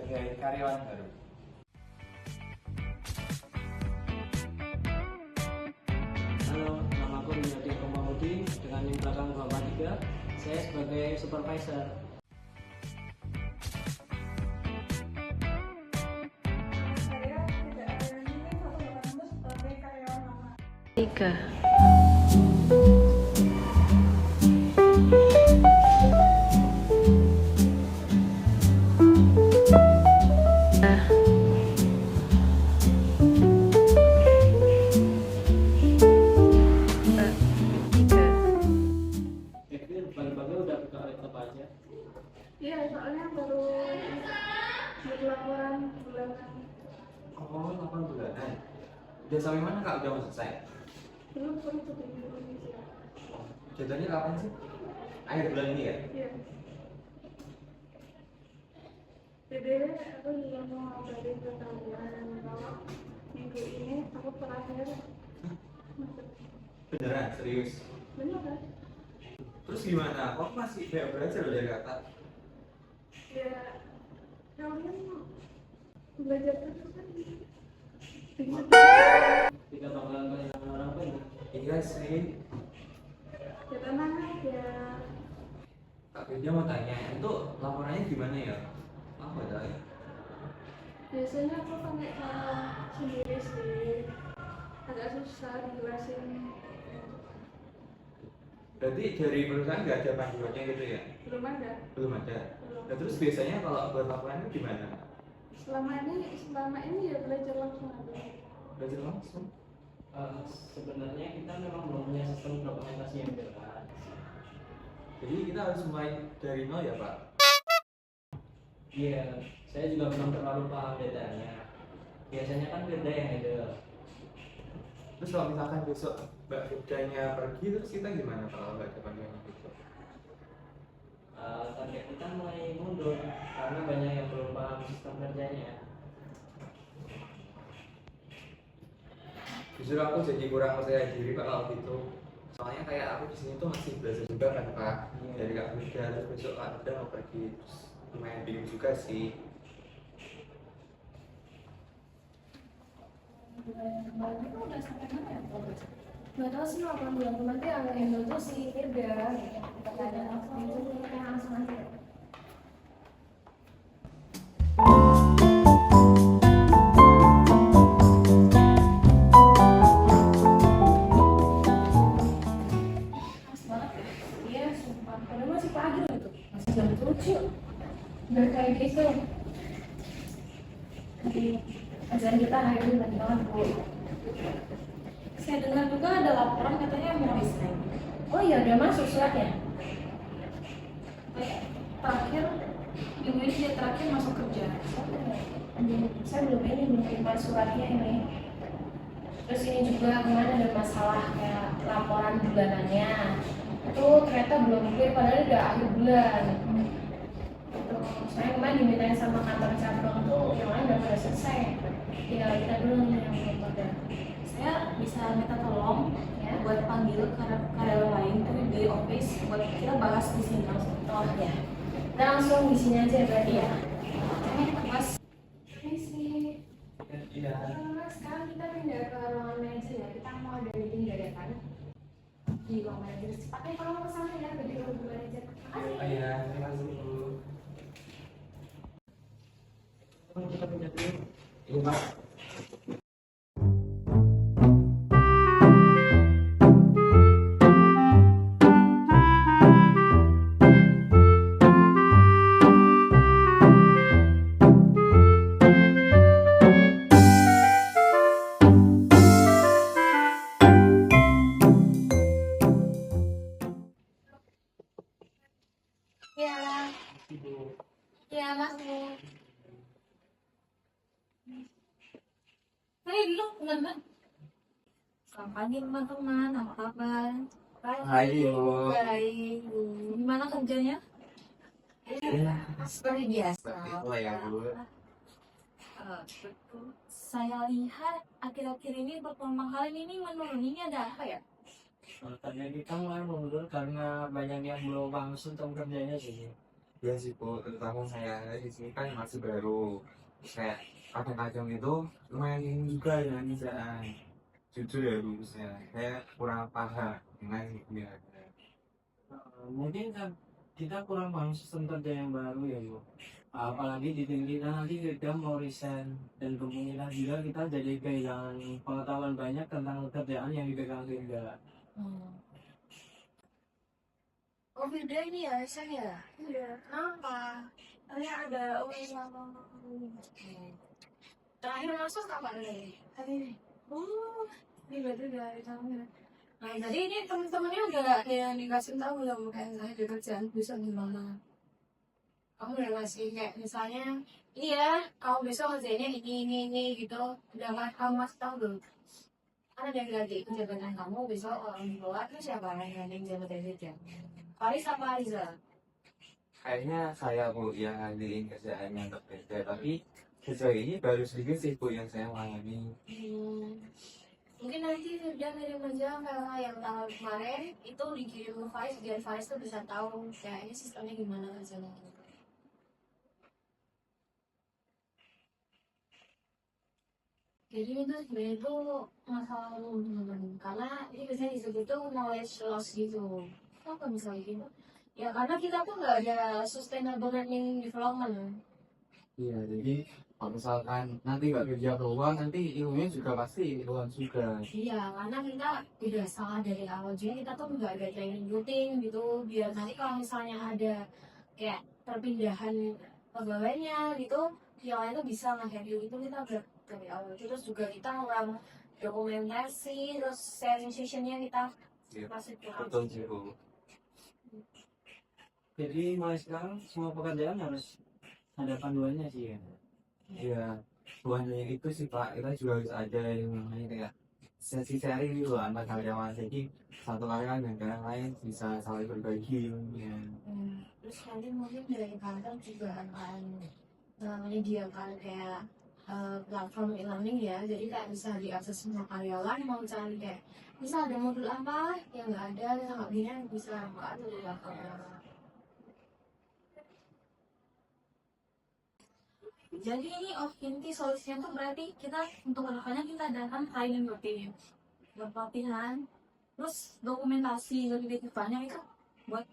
sebagai karyawan baru. Halo, nama aku Minati Komahudi dengan NIM belakang 243. Saya sebagai supervisor. Saya tidak ada yang ini 186 sebagai karyawan lama. 3. Jadi bagi-bagi udah buka laptop aja. Iya, soalnya baru buat laporan bulanan. Oh, 8 bulanan. Udah sampai mana kak? Udah mau selesai? Belum pun itu di Indonesia. Jadinya kapan sih? Akhir bulan ini ya? Iya. Jadi aku juga mau ngabarin ke kalian kalau minggu ini aku terakhir masuk. Beneran? Serius? Bener kan? Terus gimana? Kok masih kayak belajar loh dari kakak? Ya, kalian belajar terus kan? Tidak bakalan kehilangan orang banyak. Iya sih. Ya tenang aja. Kak Beda mau tanya, itu laporannya gimana ya? Apa dah? Biasanya aku pakai cara sendiri sih, agak susah dijelasin. Berarti dari perusahaan nggak ada panduannya gitu ya? Belum ada. Belum ada. Belum. Nah, terus biasanya kalau buat laporan itu gimana? Selama ini ya belajar langsung aja. Belajar langsung? Sebenarnya kita memang belum punya sistem dokumentasi yang jelas. Jadi kita harus mulai dari nol ya Pak? Iya, saya juga belum terlalu paham datanya. Biasanya kan Firda yang handle. Terus kalau misalkan besok Mbak Firdanya pergi, terus kita gimana kalau nggak ada panduannya besok? Target kita mulai mundur karena banyak yang belum paham sistem kerjanya. Justru aku jadi kurang percaya diri Pak kalau gitu. Soalnya kayak aku di sini tuh masih belajar juga kan Pak. Iya. Dari Kak Firda, terus besok Kak Firda mau pergi, terus lumayan bingung juga sih. Kemarin itu udah sampai mana ya? Nggak tahu sih 8 bulan nanti yang handle tuh si Firda gitu. Kita tanya langsung itu kayak langsung aja. Pas banget ya? Iya, sumpah. Padahal masih pagi loh itu. Masih jam 7. Udah kayak gitu. Jadi ajaran kita hari ini banyak banget Bu. Saya dengar juga ada laporan katanya mau resign. Oh iya, udah masuk suratnya. Terakhir minggu ini dia terakhir masuk kerja. Saya belum menerima suratnya ini. Terus ini juga kemarin ada masalah kayak laporan bulanannya. Itu ternyata belum clear padahal udah akhir bulan. Gitu. Saya kemarin dimintain sama kantor cabang tuh yang lain udah pada selesai. Tinggal kita dulu nih yang belum pada. Saya bisa minta tolong Ya. buat panggil karyawan lain tuh di office buat kita bahas di sini langsung. Oh ya. Kita langsung di sini aja berarti ya. Mas, Ini sih. Iya. Sekarang kita pindah ke ruangan manajer ya. Kita mau ada meeting dadakan di ruang manajer. Cepatnya kalau mau sampai ya di ruang manajer. Makasih. Oh iya, terima kasih Bu. Kita pindah dulu. Iya Pak. Iya, iya Mas Bu. hai dulu teman-teman. Selamat pagi teman-teman, apa kabar? Hai Bu. Baik. Gimana kerjanya? Iya. Seperti biasa. Itulah ya Bu. Saya lihat akhir-akhir ini performa kalian ini menurun. Ini ada apa ya? Target kita mulai mundur karena banyak yang belum paham sistem kerjanya sih. juga sih Bu, terutama saya di sini kan masih baru, kayak kadang-kadang itu lumayan ini juga dengan kerjaan. Jujur ya Bu, saya kurang paham dengan ya. Mungkin kan kita kurang paham sistem kerja yang baru ya Bu. Apalagi di tim kita nanti kita mau resign dan kemungkinan juga kita jadi kehilangan pengetahuan banyak tentang kerjaan yang dipegang Linda. Oh beda ini ya, saya. Iya. Kenapa? Ini ada sama terakhir masuk kapan nih? Hari ini. Oh, ini berarti dari tahun. Nah, jadi ini teman-temannya udah ada yang dikasih tahu belum kayak saya di kerjaan bisa gimana? Kamu udah ngasih kayak misalnya, iya, kamu besok kerjanya ini gitu. Udah nggak kamu masih tahu belum? Ada yang ganti jabatan kamu besok orang di bawah terus siapa yang ganti jabatan dia? Faris apa Ariza? Kayaknya saya Bu yang ngandelin kerjaan yang berbeda, tapi sejauh ini baru sedikit sih Bu yang saya alami. Mungkin nanti dia ngirim aja karena yang tanggal kemarin itu dikirim ke Faris biar Faris tuh bisa tahu kayaknya sistemnya gimana aja. Jadi itu sebenarnya itu masalah teman-teman karena ini biasanya disebut tuh knowledge loss gitu. Apa misalnya gitu? Ya karena kita tuh nggak ada sustainable learning development. Iya, jadi kalau misalkan nanti nggak kerja keluar, nanti ilmunya juga pasti keluar juga. Iya, karena kita udah salah dari awal juga kita tuh nggak ada training rutin gitu biar nanti kalau misalnya ada kayak perpindahan pegawainya gitu yang lain tuh bisa nge-handle itu kita udah dari awal. Terus juga kita ngurang dokumentasi, terus sharing sessionnya kita Iya, masih kurang. betul sih Bu. Jadi mulai sekarang semua pekerjaan harus ada panduannya sih ya. Iya, buahnya itu sih Pak, kita juga harus ada yang namanya kayak sesi sharing gitu antar karyawan. Jadi satu karyawan dengan yang lain bisa saling berbagi ilmunya. Terus nanti mungkin dari kantor juga akan menyediakan kayak platform e-learning ya, jadi kayak bisa diakses semua karyawan mau cari kayak bisa ada modul apa yang nggak ada dan nggak bisa buka tuh di platform. Jadi ini inti solusinya tuh berarti kita untuk kedepannya kita adakan training rutin, pelatihan, terus dokumentasi lebih banyak itu buat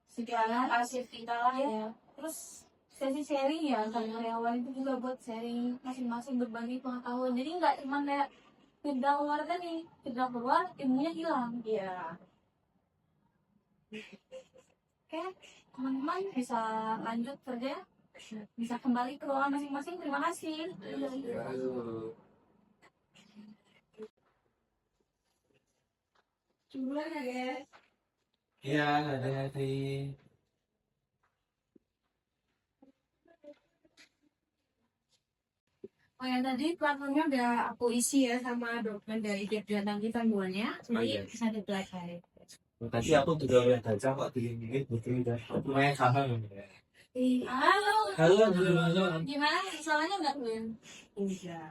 segala arsip kita lah ya. Terus sesi sharing ya antar karyawan itu juga buat sharing masing-masing berbagi pengetahuan. Jadi nggak cuma kayak kerja keluar kan nih, kerja keluar ilmunya hilang. Iya. Oke, teman-teman bisa lanjut kerja, bisa kembali ke ruangan masing-masing. Terima kasih. Aduh. Jumlah ya guys. Iya, ada sih. Oh ya tadi platformnya udah aku isi ya sama dokumen dari kegiatan kita semuanya. Oh, iya. Bisa dipelajari. Tadi aku juga udah baca kok di ini, udah lumayan paham. Halo. Halo. Gimana? Soalnya nggak belum? Iya.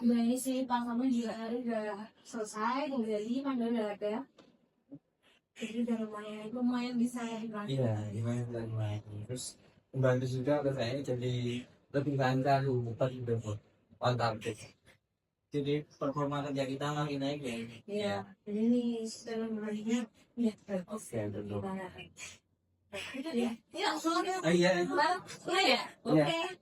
Nah ini sih platformnya juga hari udah selesai, tinggal 5 udah ada. Jadi udah lumayan bisa dibantu. Iya, lumayan lumayan. Terus membantu juga ke saya jadi lebih lancar, bukan udah on target. Jadi performa kerja kita makin naik ya. Iya. Jadi ini dalam harinya ya bagus. Oke, betul. Iya, langsung aja. Iya. Iya ya. Iya. Oke.